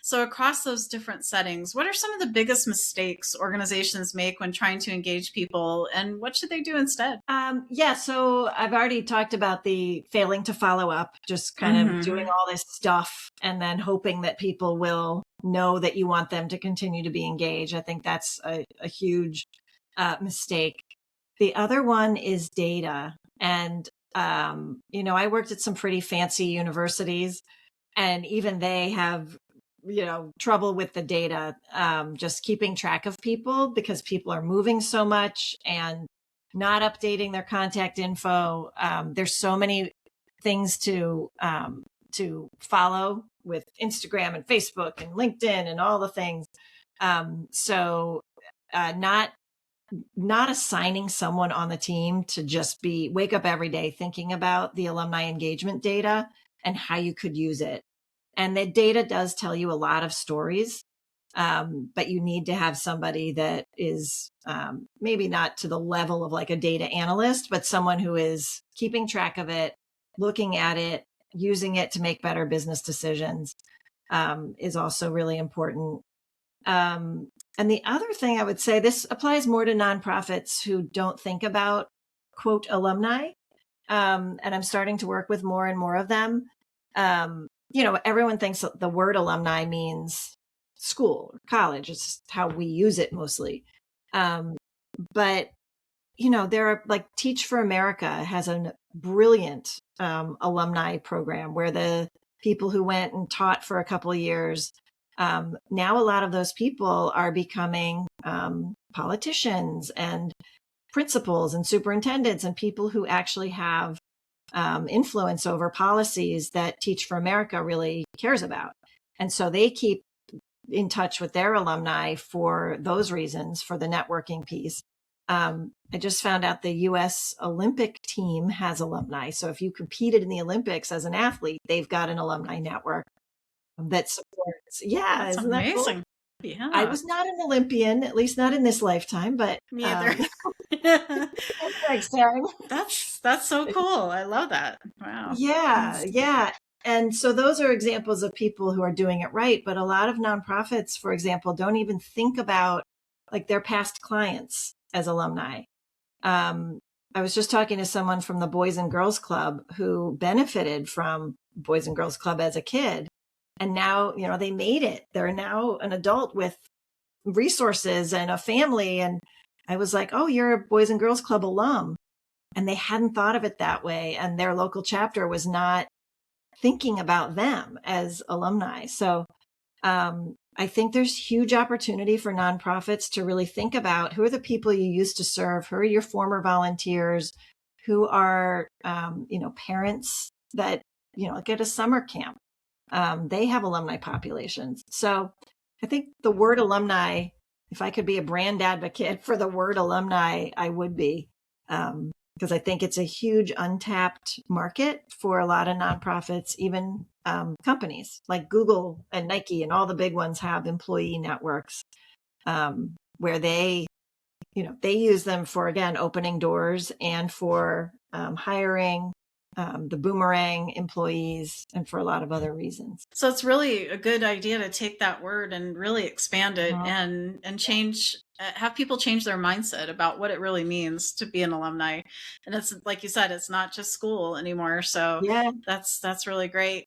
So across those different settings, what are some of the biggest mistakes organizations make when trying to engage people, and what should they do instead? Yeah, so I've already talked about the failing to follow up, just kind of doing Hmm. all this stuff and then hoping that people will know that you want them to continue to be engaged. I think that's a huge mistake. The other one is data. And, I worked at some pretty fancy universities, and even they have, trouble with the data, just keeping track of people because people are moving so much and not updating their contact info. There's so many things to follow with Instagram and Facebook and LinkedIn and all the things. So not assigning someone on the team to just be wake up every day thinking about the alumni engagement data and how you could use it. And the data does tell you a lot of stories, but you need to have somebody that is maybe not to the level of like a data analyst, but someone who is keeping track of it, looking at it, using it to make better business decisions, is also really important. And the other thing I would say, this applies more to nonprofits who don't think about quote alumni. And I'm starting to work with more and more of them. Everyone thinks the word alumni means school or college. It's just how we use it mostly. Um, but there are like Teach for America has a brilliant alumni program where the people who went and taught for a couple of years, now a lot of those people are becoming politicians and principals and superintendents and people who actually have influence over policies that Teach for America really cares about. And so they keep in touch with their alumni for those reasons, for the networking piece. I just found out the US Olympic team has alumni. So if you competed in the Olympics as an athlete, they've got an alumni network that supports. Yeah, That's isn't that cool? amazing. I Yeah, was not an Olympian, at least not in this lifetime, but me either. next time. That's so cool. I love that. Wow. Yeah, That's, yeah. And so those are examples of people who are doing it right. But a lot of nonprofits, for example, don't even think about like their past clients as alumni. Um, I was just talking to someone from the Boys and Girls Club who benefited from Boys and Girls Club as a kid. And now, they made it. They're now an adult with resources and a family. And I was like, oh, you're a Boys and Girls Club alum. And they hadn't thought of it that way. And their local chapter was not thinking about them as alumni. So I think there's huge opportunity for nonprofits to really think about who are the people you used to serve, who are your former volunteers, who are, parents that, get a summer camp. They have alumni populations. So I think the word alumni, if I could be a brand advocate for the word alumni, I would be. Because I think it's a huge untapped market for a lot of nonprofits, even companies like Google and Nike and all the big ones have employee networks, where they use them for, again, opening doors and for hiring the boomerang employees and for a lot of other reasons. so it's really a good idea to take that word and really expand it Mhm. and change have people change their mindset about what it really means to be an alumni. And it's like you said, it's not just school anymore. So Yeah. that's really great.